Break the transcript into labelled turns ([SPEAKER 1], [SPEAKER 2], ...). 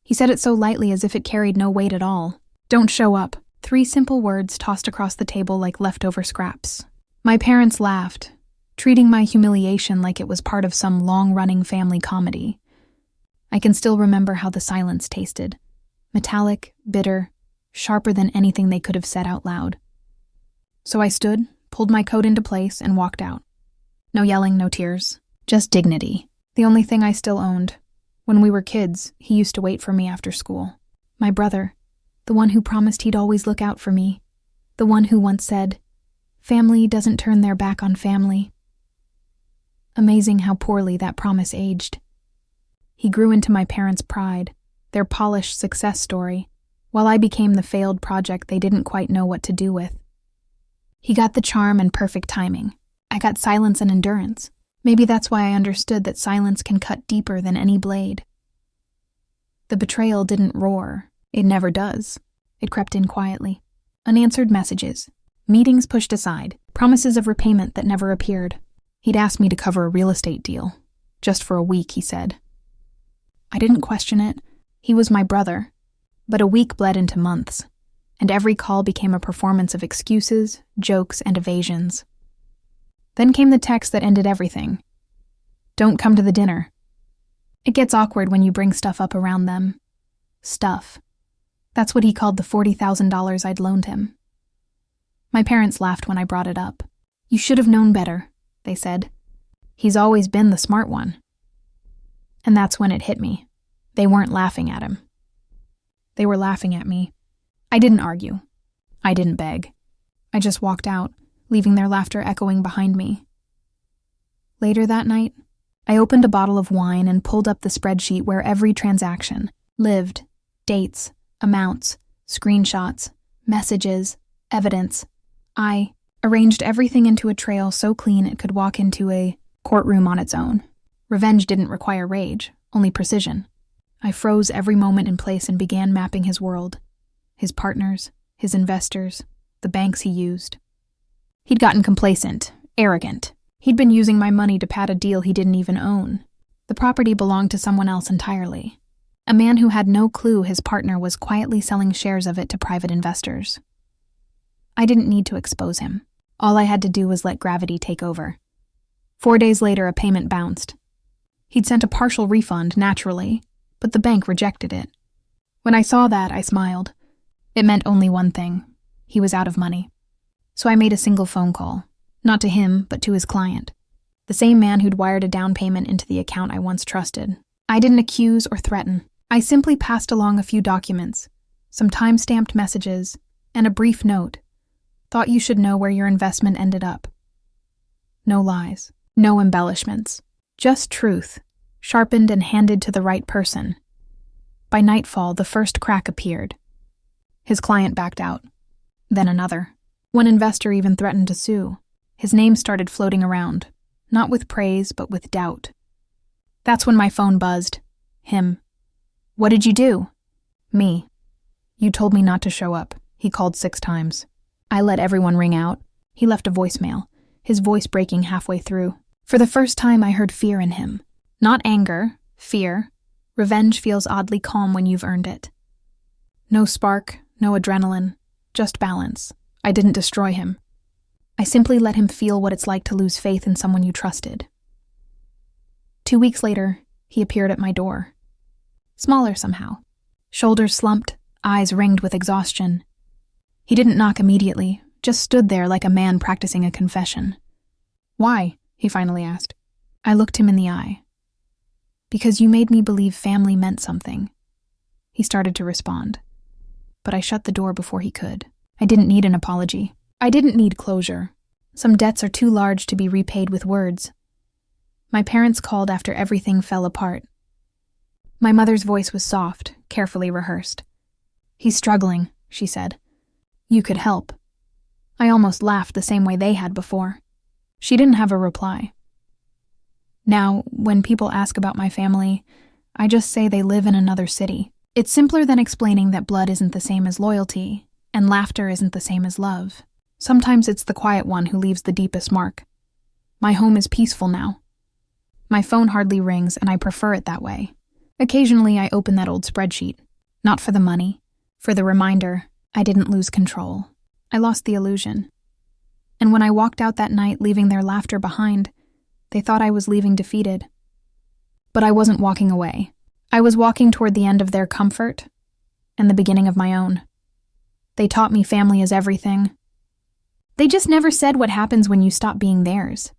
[SPEAKER 1] He said it so lightly as if it carried no weight at all. "Don't show up." 3 simple words tossed across the table like leftover scraps. My parents laughed, treating my humiliation like it was part of some long-running family comedy. I can still remember how the silence tasted. Metallic, bitter, sharper than anything they could have said out loud. So I stood, pulled my coat into place, and walked out. No yelling, no tears. Just dignity. The only thing I still owned. When we were kids, he used to wait for me after school. My brother, the one who promised he'd always look out for me. The one who once said, "Family doesn't turn their back on family." Amazing how poorly that promise aged. He grew into my parents' pride, their polished success story, while I became the failed project they didn't quite know what to do with. He got the charm and perfect timing. I got silence and endurance. Maybe that's why I understood that silence can cut deeper than any blade. The betrayal didn't roar. It never does. It crept in quietly. Unanswered messages, meetings pushed aside, promises of repayment that never appeared. He'd asked me to cover a real estate deal. Just for a week, he said. I didn't question it. He was my brother. But a week bled into months, and every call became a performance of excuses, jokes, and evasions. Then came the text that ended everything. "Don't come to the dinner." It gets awkward when you bring stuff up around them. Stuff. That's what he called the $40,000 I'd loaned him. My parents laughed when I brought it up. "You should have known better," they said. "He's always been the smart one." And that's when it hit me. They weren't laughing at him. They were laughing at me. I didn't argue. I didn't beg. I just walked out, leaving their laughter echoing behind me. Later that night, I opened a bottle of wine and pulled up the spreadsheet where every transaction lived, dates, amounts, screenshots, messages, evidence. I arranged everything into a trail so clean it could walk into a courtroom on its own. Revenge didn't require rage, only precision. I froze every moment in place and began mapping his world, his partners, his investors, the banks he used. He'd gotten complacent, arrogant. He'd been using my money to pad a deal he didn't even own. The property belonged to someone else entirely. A man who had no clue his partner was quietly selling shares of it to private investors. I didn't need to expose him. All I had to do was let gravity take over. 4 days later, a payment bounced. He'd sent a partial refund, naturally, but the bank rejected it. When I saw that, I smiled. It meant only one thing. He was out of money. So I made a single phone call. Not to him, but to his client. The same man who'd wired a down payment into the account I once trusted. I didn't accuse or threaten. I simply passed along a few documents, some time-stamped messages, and a brief note. Thought you should know where your investment ended up. No lies. No embellishments. Just truth, sharpened and handed to the right person. By nightfall, the first crack appeared. His client backed out. Then another. One investor even threatened to sue. His name started floating around, not with praise, but with doubt. That's when my phone buzzed. Him. "What did you do?" "Me. You told me not to show up." He called 6 times. I let everyone ring out. He left a voicemail, his voice breaking halfway through. For the first time, I heard fear in him. Not anger, fear. Revenge feels oddly calm when you've earned it. No spark, no adrenaline, just balance. I didn't destroy him. I simply let him feel what it's like to lose faith in someone you trusted. 2 weeks later, he appeared at my door. Smaller somehow. Shoulders slumped, eyes ringed with exhaustion. He didn't knock immediately, just stood there like a man practicing a confession. "Why?" he finally asked. I looked him in the eye. "Because you made me believe family meant something." He started to respond, but I shut the door before he could. I didn't need an apology. I didn't need closure. Some debts are too large to be repaid with words. My parents called after everything fell apart. My mother's voice was soft, carefully rehearsed. "He's struggling," she said. "You could help." I almost laughed the same way they had before. She didn't have a reply. Now, when people ask about my family, I just say they live in another city. It's simpler than explaining that blood isn't the same as loyalty, and laughter isn't the same as love. Sometimes it's the quiet one who leaves the deepest mark. My home is peaceful now. My phone hardly rings, and I prefer it that way. Occasionally, I open that old spreadsheet. Not for the money, for the reminder I didn't lose control. I lost the illusion. And when I walked out that night, leaving their laughter behind, they thought I was leaving defeated. But I wasn't walking away. I was walking toward the end of their comfort and the beginning of my own. They taught me family is everything. They just never said what happens when you stop being theirs.